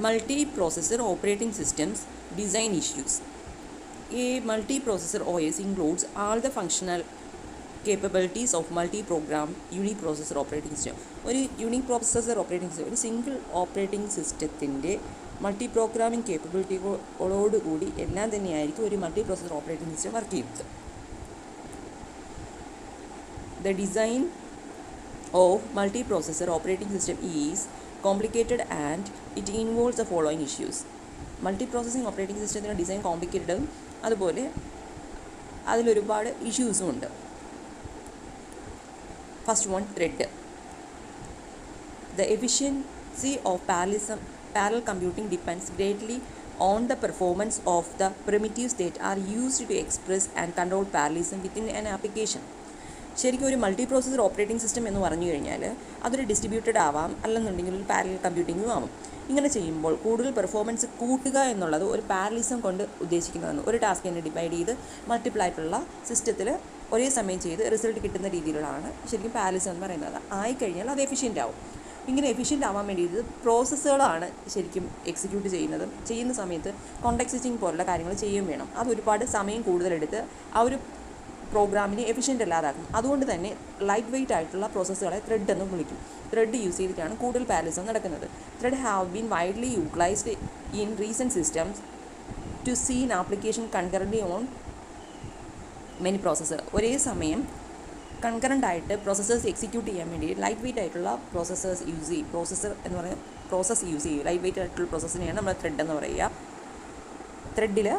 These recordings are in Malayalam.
Multi-processor operating systems design issues. A multi-processor OS includes all the functional capabilities of multi-program uniprocessor operating system. ഒരു യൂണിപ്രോസസർ ഓപ്പറേറ്റിംഗ് സിസ്റ്റം, ഒരു സിംഗിൾ ഓപ്പറേറ്റിംഗ് സിസ്റ്റത്തിൻ്റെ മൾട്ടി പ്രോഗ്രാമിംഗ് കേപ്പബിലിറ്റികളോടുകൂടി എല്ലാം തന്നെയായിരിക്കും ഒരു multi processor operating system work ചെയ്യുന്നത്. The design of multiprocessor operating system is complicated and it involves the following issues. Multiprocessing operating സിസ്റ്റത്തിൻ്റെ ഡിസൈൻ കോംപ്ലിക്കേറ്റഡും അതുപോലെ അതിലൊരുപാട് ഇഷ്യൂസും ഉണ്ട്. First one, thread. The efficiency of parallel computing depends greatly on the performance of the primitives that are used to express and control parallelism within an application. ശരിക്കും ഒരു മൾട്ടി പ്രോസസർ ഓപ്പറേറ്റിംഗ് സിസ്റ്റം എന്ന് പറഞ്ഞു കഴിഞ്ഞാൽ അതൊരു ഡിസ്ട്രിബ്യൂട്ടഡ് ആവാം, അല്ലെന്നുണ്ടെങ്കിൽ ഒരു പാരലൽ കമ്പ്യൂട്ടിങ്ങും ആവാം. ഇങ്ങനെ ചെയ്യുമ്പോൾ കൂടുതൽ പെർഫോമൻസ് കൂട്ടുക എന്നുള്ളത് ഒരു പാരലിസം കൊണ്ട് ഉദ്ദേശിക്കുന്നതാണ്. ഒരു ടാസ്കിനെ ഡിവൈഡ് ചെയ്ത് മൾട്ടിപ്പിൾ ആയിട്ടുള്ള സിസ്റ്റത്തിൽ ഒരേ സമയം ചെയ്ത് റിസൾട്ട് കിട്ടുന്ന രീതിയിലുള്ളതാണ് ശരിക്കും പാരലിസം എന്ന് പറയുന്നത്. ആയിക്കഴിഞ്ഞാൽ അത് എഫിഷ്യൻ്റ് ആവും. ഇങ്ങനെ എഫിഷ്യൻ്റ് ആവാൻ വേണ്ടിയിട്ട് പ്രോസസ്സുകളാണ് ശരിക്കും എക്സിക്യൂട്ട് ചെയ്യുന്ന സമയത്ത് കോൺടാക്ട് സ്വിച്ചിങ് പോലുള്ള കാര്യങ്ങൾ ചെയ്യുകയും വേണം. അത് ഒരുപാട് സമയം കൂടുതലെടുത്ത് ആ ഒരു പ്രോഗ്രാമിനെ എഫിഷ്യൻ്റ് അല്ലാതാക്കും. അതുകൊണ്ട് തന്നെ ലൈറ്റ് വെയ്റ്റ് ആയിട്ടുള്ള പ്രോസസ്സുകളെ ത്രെഡ് എന്ന് വിളിക്കും. ത്രെഡ് യൂസ് ചെയ്തിട്ടാണ് കൂടുതൽ പാരലിസം നടക്കുന്നത്. Thread have been widely utilised in recent systems to seen application concurrently on many processor. ഒരേ സമയം കൺകറൻ്റായിട്ട് പ്രോസസ്സേഴ്സ് എക്സിക്യൂട്ട് ചെയ്യാൻ വേണ്ടി ലൈറ്റ് വെയ്റ്റ് ആയിട്ടുള്ള പ്രോസസ്സേഴ്സ് യൂസ് ചെയ്യും. പ്രോസസ്സ് യൂസ് ചെയ്യും. ലൈറ്റ് വെയ്റ്റ് ആയിട്ടുള്ള പ്രോസസ്സിനെയാണ് നമ്മൾ ത്രെഡ് എന്ന് പറയുക. ത്രെഡിൽ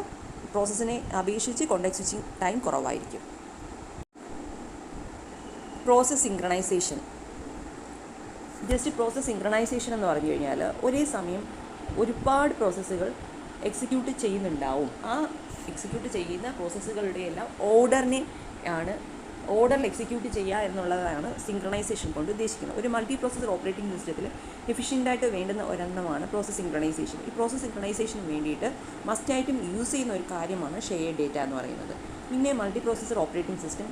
പ്രോസസ്സിനെ അപേക്ഷിച്ച് കോൺടാക്ട് സ്വിച്ചിങ് ടൈം കുറവായിരിക്കും. Process synchronisation. പ്രോസസ് സിങ്ക്രണൈസേഷൻ എന്ന് പറഞ്ഞു കഴിഞ്ഞാൽ ഒരേ സമയം ഒരുപാട് പ്രോസസ്സുകൾ എക്സിക്യൂട്ട് ചെയ്യുന്നുണ്ടാവും. ആ എക്സിക്യൂട്ട് ചെയ്യുന്ന പ്രോസസ്സുകളുടെ എല്ലാം ഓർഡറിൽ എക്സിക്യൂട്ട് ചെയ്യുക എന്നുള്ളതാണ് സിങ്ക്രണൈസേഷൻ കൊണ്ട് ഉദ്ദേശിക്കുന്നത്. ഒരു മൾട്ടി പ്രോസസർ ഓപ്പറേറ്റിംഗ് സിസ്റ്റത്തിൽ എഫിഷ്യൻ്റായിട്ട് വേണ്ടുന്ന ഒരെണ്ണമാണ് പ്രോസസ് സിങ്ക്രണൈസേഷൻ. ഈ പ്രോസസ് സിങ്ക്രണൈസേഷന് വേണ്ടിയിട്ട് മസ്റ്റായിട്ടും യൂസ് ചെയ്യുന്ന ഒരു കാര്യമാണ് ഷെയർഡ് ഡേറ്റ എന്ന് പറയുന്നത്. പിന്നെ multi processor operating system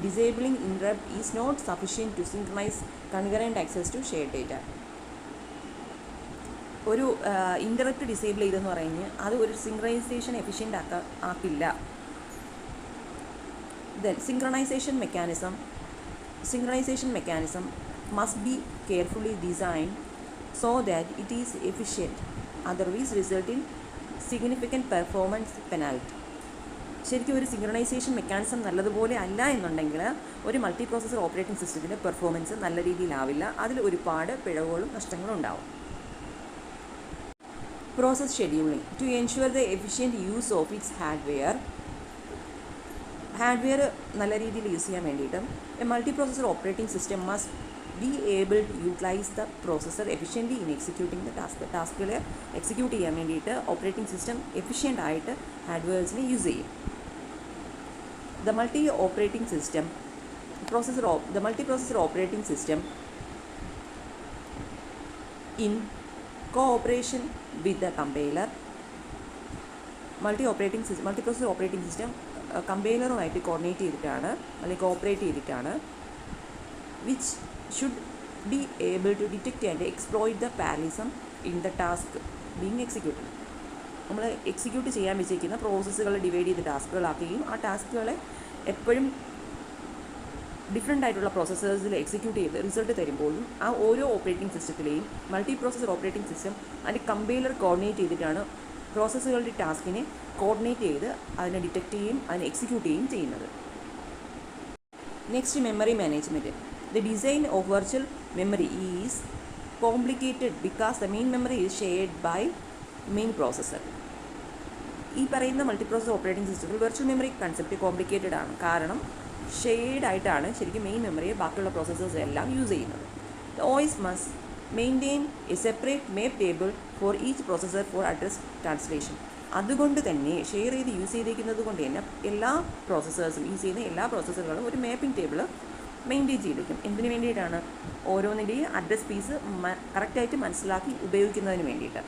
disabling interrupt is not sufficient to synchronize concurrent access to shared data. ഒരു ഇൻറപ്റ്റ് ഡിസേബിൾ ചെയ്തെന്ന് പറഞ്ഞ് അത് ഒരു സിങ്ക്രണൈസേഷൻ എഫിഷ്യൻ്റ് ആക്കില്ല. Then synchronization mechanism must be carefully designed so that it is efficient, otherwise result in significant performance penalty. ശരിക്കും ഒരു സിങ്ക്രണൈസേഷൻ മെക്കാനിസം നല്ലതുപോലെ അല്ല എന്നുണ്ടെങ്കിൽ ഒരു മൾട്ടി പ്രോസസർ ഓപ്പറേറ്റിംഗ് സിസ്റ്റത്തിൻ്റെ പെർഫോമൻസ് നല്ല രീതിയിലാവില്ല. അതിൽ ഒരുപാട് പിഴവുകളും നഷ്ടങ്ങളും ഉണ്ടാവും. Process scheduling. To ensure the efficient use of its hardware നല്ല രീതിയിൽ യൂസ് ചെയ്യാൻ വേണ്ടിയിട്ട് a multi processor operating system must be able to utilise the processor efficiently in executing the ടാസ്കുകൾ എക്സിക്യൂട്ട് ചെയ്യാൻ വേണ്ടിയിട്ട് ഓപ്പറേറ്റിംഗ് സിസ്റ്റം എഫിഷ്യൻ്റ് ആയിട്ട് ഹാർഡ്വെയർസിനെ യൂസ് ചെയ്യും. The multi processor operating system in cooperation with the compiler. Multi processor operating system കമ്പൈലറുമായിട്ട് കോർഡിനേറ്റ് ചെയ്തിട്ടാണ് അല്ലെങ്കിൽ കോഓപ്പറേറ്റ് ചെയ്തിട്ടാണ് which should be able to detect and exploit the parallelism in the task being executed. നമ്മൾ എക്സിക്യൂട്ട് ചെയ്യാൻ വെച്ചിരിക്കുന്ന പ്രോസസ്സുകൾ ഡിവൈഡ് ചെയ്ത് ടാസ്കുകളാക്കുകയും ആ ടാസ്കുകളെ എപ്പോഴും ഡിഫറെൻ്റ് ആയിട്ടുള്ള പ്രോസസ്സേഴ്സിൽ എക്സിക്യൂട്ട് ചെയ്ത് റിസൾട്ട് തരുമ്പോഴും ആ ഓരോ ഓപ്പറേറ്റിംഗ് സിസ്റ്റത്തിലെയും മൾട്ടി പ്രോസസർ ഓപ്പറേറ്റിംഗ് സിസ്റ്റം അതിൻ്റെ കമ്പൈലർ കോർഡിനേറ്റ് ചെയ്തിട്ടാണ് പ്രോസസ്സുകളുടെ ടാസ്കിനെ കോർഡിനേറ്റ് ചെയ്ത് അതിനെ ഡിറ്റക്റ്റ് ചെയ്യുകയും അതിനെ എക്സിക്യൂട്ട് ചെയ്യുകയും ചെയ്യുന്നത്. Next, memory management. The design of virtual memory is complicated because the main memory is shared by main processor. ഈ പറയുന്ന മൾട്ടി പ്രോസസർ ഓപ്പറേറ്റിംഗ് സിസ്റ്റത്തിൽ വെർച്വൽ മെമ്മറി കൺസെപ്റ്റ് കോംപ്ലിക്കേറ്റഡ് ആണ്. കാരണം ഷെയർഡ് ആയിട്ടാണ് ശരിക്കും മെയിൻ മെമ്മറിയെ ബാക്കിയുള്ള പ്രോസസ്സേഴ്സ് എല്ലാം യൂസ് ചെയ്യുന്നത്. The OS must maintain a separate map table for each processor for address translation. അതുകൊണ്ട് തന്നെ ഷെയർ ചെയ്ത് യൂസ് ചെയ്തിരിക്കുന്നത് കൊണ്ട് തന്നെ എല്ലാ പ്രോസസ്സേഴ്സും യൂസ് ചെയ്യുന്ന എല്ലാ പ്രോസസ്സറുകളും ഒരു മാപ്പിംഗ് ടേബിൾ മെയിൻറ്റെയിൻ ചെയ്തിരിക്കും. എന്തിനു വേണ്ടിയിട്ടാണ്? ഓരോന്നിൻ്റെയും അഡ്രസ് പീസ് കറക്റ്റായിട്ട് മനസ്സിലാക്കി ഉപയോഗിക്കുന്നതിന് വേണ്ടിയിട്ട്.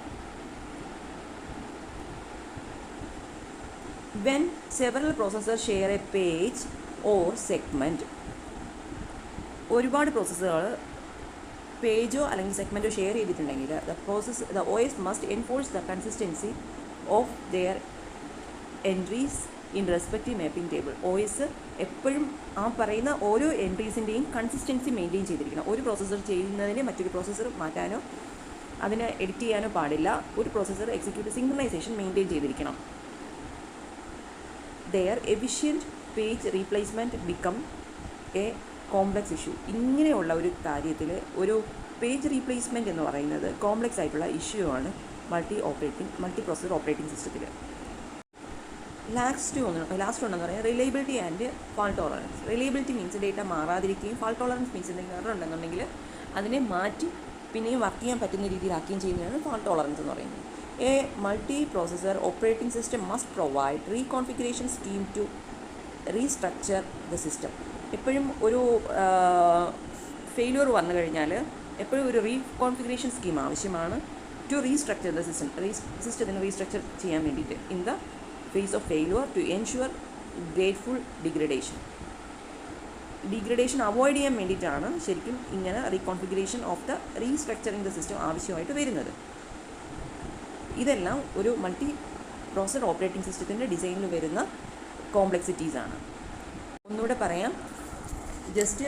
When several processors share a page or segment, ഒരുപാട് പ്രോസസ്സുകൾ പേജോ അല്ലെങ്കിൽ സെഗ്മെൻറ്റോ ഷെയർ ചെയ്തിട്ടുണ്ടെങ്കിൽ the O S must enforce the consistency of their entries in respective mapping table. O S എപ്പോഴും ആ പറയുന്ന ഓരോ എൻട്രീസിൻ്റെയും കൺസിസ്റ്റൻസി മെയിൻറ്റെയിൻ ചെയ്തിരിക്കണം. ഒരു പ്രോസസ്സർ ചെയ്യുന്നതിന് മറ്റൊരു പ്രോസസ്സർ മാറ്റാനോ അതിനെ എഡിറ്റ് ചെയ്യാനോ പാടില്ല. ഒരു പ്രോസസ്സർ എക്സിക്യൂട്ട് സിങ്ക്രണൈസേഷൻ മെയിൻറ്റെയിൻ ചെയ്തിരിക്കണം. There efficient page replacement become a complex issue. ഇങ്ങനെയുള്ള ഒരു കാര്യത്തിൽ ഒരു പേജ് റീപ്ലേസ്മെൻറ്റ് എന്ന് പറയുന്നത് കോംപ്ലക്സ് ആയിട്ടുള്ള ഇഷ്യൂ ആണ് മൾട്ടി പ്രോസസ്സർ ഓപ്പറേറ്റിംഗ് സിസ്റ്റത്തിൽ. ലാസ്റ്റ് ഒന്നെന്ന് പറയാം reliability and fault tolerance. Reliability means data മാറാതിരിക്കുകയും ഫാൾട്ട് ടോളറൻസ് മീൻസ് എന്തെങ്കിലും എറർ ഉണ്ടെന്നുണ്ടെങ്കിൽ അതിനെ മാറ്റി പിന്നെയും വർക്ക് ചെയ്യാൻ പറ്റുന്ന രീതിയിലാക്കുകയും ചെയ്യുന്നതാണ് ഫാൾട്ട് ടോളറൻസ് എന്ന് പറയുന്നത്. A multi processor operating system must provide reconfiguration scheme to restructure the system. എപ്പോഴും ഒരു ഫെയിലിയർ വന്നു കഴിഞ്ഞാൽ എപ്പോഴും ഒരു റീകോൺഫിഗറേഷൻ സ്കീം ആവശ്യമാണ് ടു റീസ്ട്രക്ചർ ദ സിസ്റ്റം. സിസ്റ്റത്തിന് റീസ്ട്രക്ചർ ചെയ്യാൻ വേണ്ടിയിട്ട് in the face of failure to ensure grateful degradation avoid ചെയ്യാൻ വേണ്ടിയിട്ടാണ് ശരിക്കും ഇങ്ങനെ reconfiguration of the restructuring the system ആവശ്യമായിട്ട് വരുന്നത്. ഇതെല്ലാം ഒരു മൾട്ടി പ്രോസസ്സർ ഓപ്പറേറ്റിംഗ് സിസ്റ്റത്തിൻ്റെ ഡിസൈനിൽ വരുന്ന കോംപ്ലക്സിറ്റീസാണ്. ഒന്നുകൂടെ പറയാം, ജസ്റ്റ്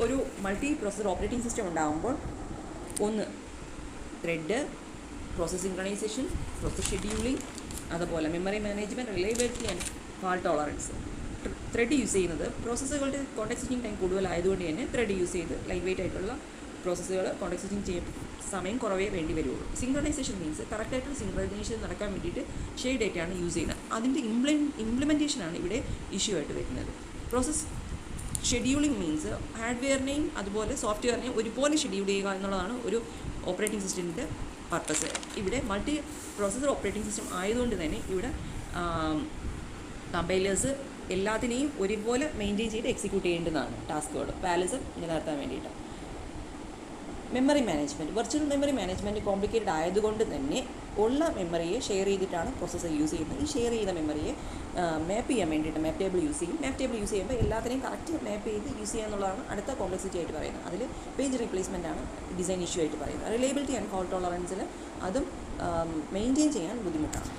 ഒരു മൾട്ടി പ്രോസസ്സർ ഓപ്പറേറ്റിംഗ് സിസ്റ്റം ഉണ്ടാകുമ്പോൾ ഒന്ന് thread, process synchronisation, process scheduling, അതുപോലെ memory management, reliability and fault tolerance. Thread use ചെയ്യുന്നത് പ്രോസസ്സുകളുടെ കോൺടാക്ട് സ്വിച്ചിങ് ടൈം കൂടുതലായതുകൊണ്ട് തന്നെ ത്രെഡ് യൂസ് ചെയ്ത് ലൈറ്റ് വെയിറ്റ് ആയിട്ടുള്ള പ്രോസസ്സുകൾ കോൺടാക്ട് സ്വിച്ചിങ് ചെയ്യും സമയം കുറവേ വേണ്ടി വരുള്ളൂ. സിങ്ക്രണൈസേഷൻ മീൻസ് കറക്റ്റായിട്ടുള്ള സിങ്ക്രണൈസേഷൻ നടക്കാൻ വേണ്ടിയിട്ട് ഷെയ്ഡ് ഡേറ്റയാണ് യൂസ് ചെയ്യുന്നത്. അതിൻ്റെ ഇംപ്ലിമെൻറ്റേഷനാണ് ഇവിടെ ഇഷ്യൂ ആയിട്ട് വരുന്നത്. പ്രോസസ് ഷെഡ്യൂളിംഗ് മീൻസ് ഹാർഡ്വെയറിനെയും അതുപോലെ സോഫ്റ്റ്വെയറിനെയും ഒരുപോലെ ഷെഡ്യൂൾ ചെയ്യുക എന്നുള്ളതാണ് ഒരു ഓപ്പറേറ്റിംഗ് സിസ്റ്റത്തിൻ്റെ പർപ്പസ്. ഇവിടെ മൾട്ടി പ്രോസസ്സർ ഓപ്പറേറ്റിംഗ് സിസ്റ്റം ആയതുകൊണ്ട് തന്നെ ഇവിടെ കമ്പൈലേഴ്സ് എല്ലാത്തിനെയും ഒരുപോലെ മെയിൻറ്റെയിൻ ചെയ്ത് എക്സിക്യൂട്ട് ചെയ്യേണ്ടതാണ് ടാസ്കുകൾ പാരലലിസം നിലനിർത്താൻ വേണ്ടിയിട്ട്. Memory management, virtual memory management complicated ആയതുകൊണ്ട് തന്നെ ഉള്ള മെമ്മറിയെ ഷെയർ ചെയ്തിട്ടാണ് പ്രോസസ്സർ യൂസ് ചെയ്യുന്നത്. ഈ ഷെയർ ചെയ്ത മെമ്മറിയെ മാപ്പ് ചെയ്യാൻ വേണ്ടിയിട്ട് മാപ്പ് ടേബിൾ യൂസ് ചെയ്യും. മാപ്പ് ടേബിൾ യൂസ് ചെയ്യുമ്പോൾ എല്ലാത്തിനെയും കറക്റ്റ് മാപ്പ് ചെയ്ത് യൂസ് ചെയ്യുക എന്നുള്ളതാണ് അടുത്ത കോംപ്ലക്സിറ്റി ആയിട്ട് പറയുന്നത്. അതിൽ പേജ് റീപ്ലേസ്മെൻ്റ് ആണ് ഡിസൈൻ ഇഷ്യൂ ആയിട്ട് പറയുന്നത്. റിലയബിലിറ്റി ആൻഡ് ഫാൾട്ട് ടോളറൻസിൽ അതും മെയിൻറ്റെയിൻ ചെയ്യാൻ ബുദ്ധിമുട്ടാണ്.